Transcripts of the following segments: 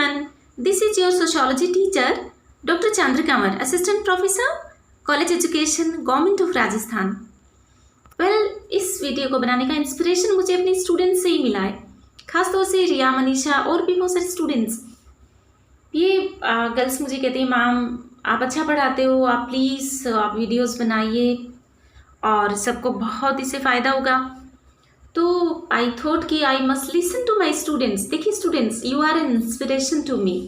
everyone, this is your sociology teacher Dr. Chandra, Assistant Professor, College Education, Government of Rajasthan. इस video को बनाने का inspiration मुझे अपने स्टूडेंट्स से ही मिला है, खासतौर से रिया, मनीषा और भी बहुत सारे स्टूडेंट्स। ये गर्ल्स मुझे कहते हैं मैम आप अच्छा पढ़ाते हो, आप प्लीज़ आप वीडियोस बनाइए और सबको बहुत इससे फ़ायदा होगा। तो आई थॉट कि I must listen to my students. देखिए students, you are an inspiration to me.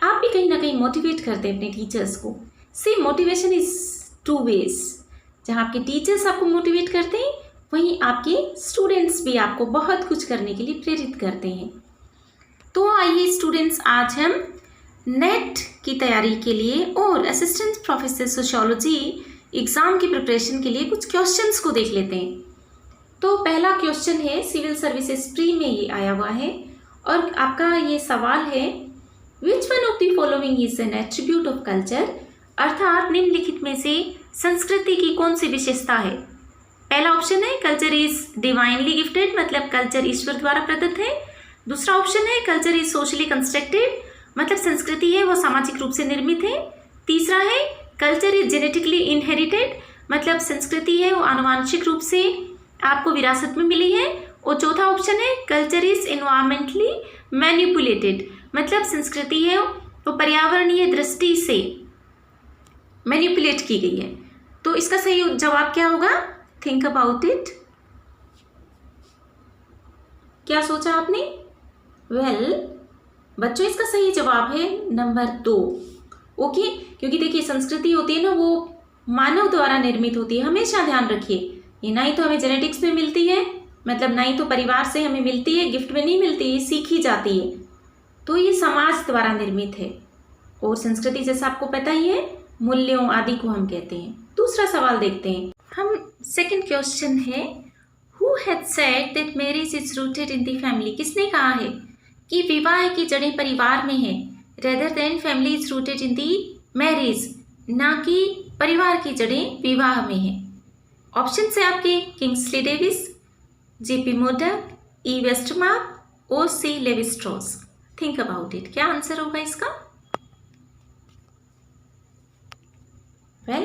आप भी कहीं ना कहीं मोटिवेट करते हैं अपने टीचर्स को। सी मोटिवेशन इज़ टू वेज। जहाँ आपके टीचर्स आपको मोटिवेट करते हैं, वहीं आपके स्टूडेंट्स भी आपको बहुत कुछ करने के लिए प्रेरित करते हैं। तो आइए स्टूडेंट्स, आज हम नेट की तैयारी के लिए और असिस्टेंट प्रोफेसर सोशियोलॉजी एग्ज़ाम की प्रिपरेशन के लिए कुछ क्वेश्चंस को देख लेते हैं। तो पहला क्वेश्चन है, सिविल सर्विसेज प्री में ये आया हुआ है और आपका ये सवाल है, विच one of the following is an attribute of culture, अर्थात निम्नलिखित में से संस्कृति की कौन सी विशेषता है। पहला ऑप्शन है कल्चर इज डिवाइनली गिफ्टेड, मतलब कल्चर ईश्वर द्वारा प्रदत्त है। दूसरा ऑप्शन है कल्चर इज सोशली कंस्ट्रक्टेड, मतलब संस्कृति है वो सामाजिक रूप से निर्मित है। तीसरा है कल्चर इज जेनेटिकली इनहेरिटेड, मतलब संस्कृति है वो आनुवांशिक रूप से आपको विरासत में मिली है। और चौथा ऑप्शन है कल्चर इज एनवायरमेंटली मैनिपुलेटेड, मतलब संस्कृति है वो पर्यावरणीय दृष्टि से मैनिपुलेट की गई है। तो इसका सही जवाब क्या होगा? Think about it. क्या सोचा आपने? बच्चों इसका सही जवाब है नंबर 2। ओके, क्योंकि देखिए संस्कृति होती है ना वो मानव द्वारा निर्मित होती है। हमेशा ध्यान रखिए, ये ना ही तो हमें जेनेटिक्स में मिलती है, मतलब ना ही तो परिवार से हमें मिलती है, गिफ्ट में नहीं मिलती, ये सीखी जाती है। तो ये समाज द्वारा निर्मित है। और संस्कृति जैसा आपको पता ही है, मूल्यों आदि को हम कहते हैं। दूसरा सवाल देखते हैं हम। सेकंड क्वेश्चन है, who had said that marriage is rooted in the family, किसने कहा है कि विवाह की जड़ें परिवार में है, rather than family is rooted in the marriage, ना कि परिवार की जड़ें विवाह में है। ऑप्शन है आपके Kingsley Davis, JP Murdock, E Westermarck और C Levi Strauss. Think about it, क्या आंसर होगा इसका?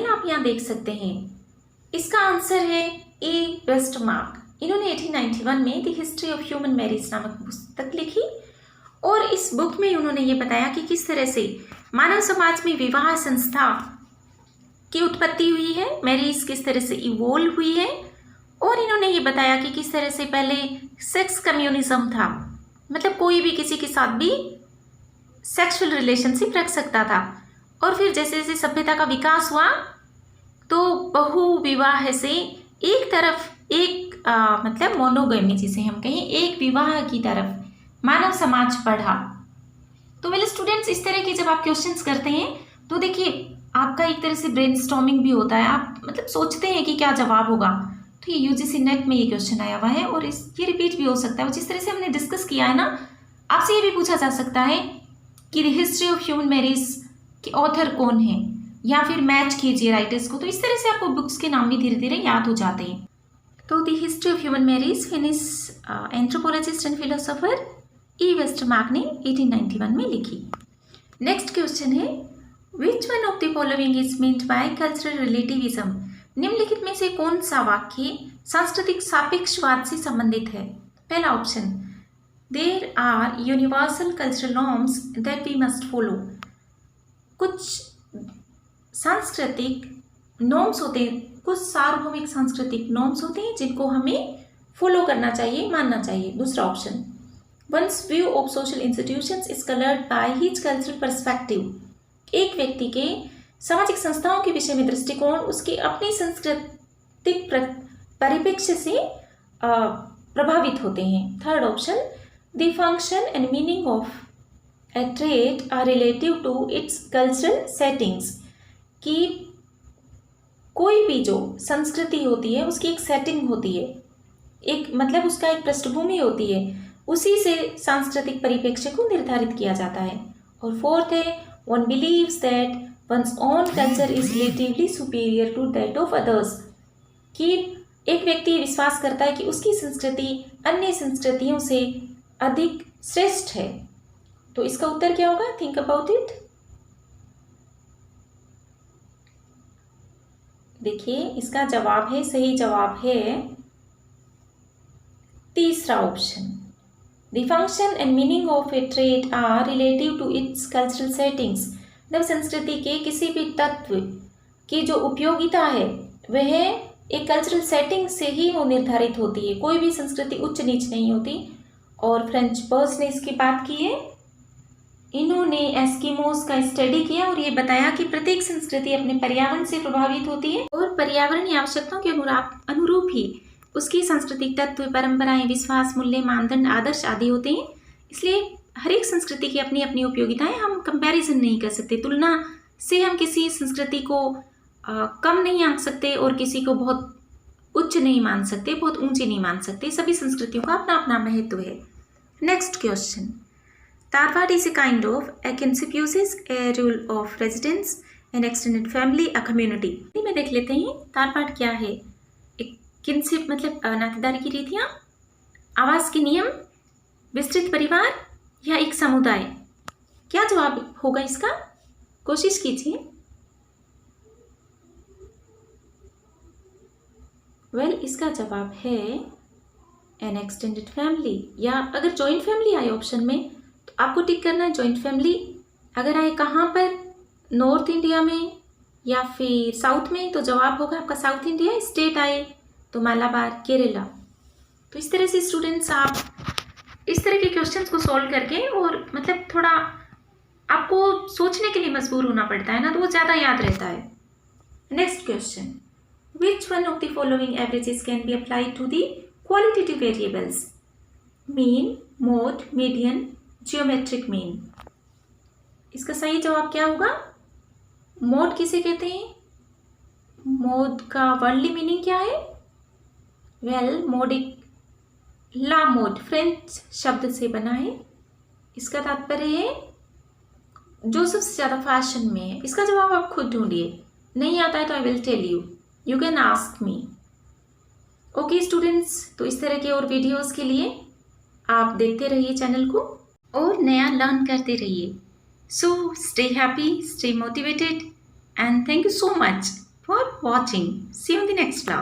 आप यहाँ देख सकते हैं, इसका आंसर है ई वेस्टमार्क। इन्होंने 1891 में the history of human marriage नामक पुस्तक लिखी और इस बुक में उन्होंने ये बताया कि किस तरह से मानव समाज में विवाह संस्था की उत्पत्ति हुई है, मैरिज किस तरह से इवोल्व हुई है। और इन्होंने ये बताया कि किस तरह से पहले सेक्स कम्युनिज्म था, मतलब कोई भी किसी के साथ भी सेक्सुअल रिलेशनशिप रख सकता था। और फिर जैसे जैसे सभ्यता का विकास हुआ तो बहु विवाह से एक तरफ मतलब मोनोगमी जिसे हम कहें, एक विवाह की तरफ मानव समाज बढ़ा। तो वेल स्टूडेंट्स, इस तरह के जब आप क्वेश्चंस करते हैं तो देखिए आपका एक तरह से ब्रेनस्टॉर्मिंग भी होता है, आप मतलब सोचते हैं कि क्या जवाब होगा। तो ये यूजीसी नेट में ये क्वेश्चन आया हुआ है और ये रिपीट भी हो सकता है। जिस तरह से हमने डिस्कस किया है ना, आपसे ये भी पूछा जा सकता है कि the history of human marriage के ऑथर कौन है, या फिर मैच कीजिए राइटर्स को। तो इस तरह से आपको बुक्स के नाम भी धीरे धीरे याद हो जाते हैं। तो the history of human marriage finish anthropologist and philosopher ई वेस्टमार्क ने 1891 में लिखी। नेक्स्ट क्वेश्चन है, विच one of the following is meant by cultural relativism, निम्नलिखित में से कौन सा वाक्य सांस्कृतिक सापेक्षवाद से संबंधित है। पहला option, there are universal cultural norms that we must follow, कुछ सांस्कृतिक नॉर्म्स होते हैं, कुछ सार्वभौमिक सांस्कृतिक नॉर्म्स होते हैं जिनको हमें फॉलो करना चाहिए, मानना चाहिए। दूसरा option, one's view of social institutions is coloured by his cultural perspective, एक व्यक्ति के सामाजिक संस्थाओं के विषय में दृष्टिकोण उसके अपनी सांस्कृतिक परिप्रेक्ष्य से प्रभावित होते हैं। Third option, the function and meaning of a trait are relative to its cultural settings, कि कोई भी जो संस्कृति होती है उसकी एक सेटिंग होती है, एक मतलब उसका एक पृष्ठभूमि होती है, उसी से सांस्कृतिक परिप्रेक्ष्य को निर्धारित किया जाता है। और फोर्थ है, one believes that one's own culture is relatively superior to that of others, कि एक व्यक्ति विश्वास करता है कि उसकी संस्कृति अन्य संस्कृतियों से अधिक श्रेष्ठ है। तो इसका उत्तर क्या होगा? Think about it. देखिए इसका जवाब है, सही जवाब है तीसरा option. The function and meaning of a trait are relative to its cultural settings. मतलब संस्कृति के किसी भी तत्व की जो उपयोगिता है वह एक कल्चरल सेटिंग से ही वो निर्धारित होती है। कोई भी संस्कृति उच्च नीच नहीं होती। और फ्रेंच बर्ड्स ने इसकी बात की है। इन्होंने एस्किमोस का स्टडी किया और ये बताया कि प्रत्येक संस्कृति अपने पर्यावरण से प्रभावित होती है और पर्यावरणीय आवश्यकताओं के अनुरूप ही उसकी सांस्कृतिक तत्व, परंपराएं, विश्वास, मूल्य, मानदंड, आदर्श आदि होते हैं। इसलिए हर एक संस्कृति की अपनी अपनी उपयोगिताएं, हम कंपैरिजन नहीं कर सकते। तुलना से हम किसी संस्कृति को कम नहीं आंक सकते और किसी को बहुत उच्च नहीं मान सकते, बहुत ऊंची नहीं मान सकते। सभी संस्कृतियों का अपना अपना महत्व है। Next question. Tarvad is a kind of a kinship uses a rule of residence and extended family, a community। में देख लेते हैं तारवाड क्या है। एक किनशिप मतलब नातेदारी की रीतियाँ, आवास के नियम, विस्तृत परिवार या एक समुदाय। क्या जवाब होगा इसका? कोशिश कीजिए। वेल इसका जवाब है एन एक्सटेंडेड फैमिली, या अगर जॉइंट फैमिली आए ऑप्शन में तो आपको टिक करना है जॉइंट फैमिली। अगर आए कहाँ पर, नॉर्थ इंडिया में या फिर साउथ में, तो जवाब होगा आपका साउथ इंडिया। स्टेट आए तो मालाबार, केरला। तो इस तरह से स्टूडेंट्स आप इस तरह के क्वेश्चंस को सॉल्व करके, और मतलब थोड़ा आपको सोचने के लिए मजबूर होना पड़ता है ना, तो वो ज़्यादा याद रहता है। Next question. Which one of the following averages can be applied to the qualitative variables? Mean, mode, median, geometric mean. इसका सही जवाब क्या होगा? मोड किसे कहते हैं? मोड का वर्डली मीनिंग क्या है? वेल मोड एक ला मोड फ्रेंच शब्द से बना है। इसका तात्पर्य है जो सबसे ज़्यादा फैशन में है। इसका जवाब आप खुद ढूंढिए, नहीं आता है तो I will tell you, you can ask me. Okay students, तो इस तरह के और वीडियोस के लिए आप देखते रहिए चैनल को और नया लर्न करते रहिए। So stay happy, stay motivated, and thank you so much for watching. See you in the next class.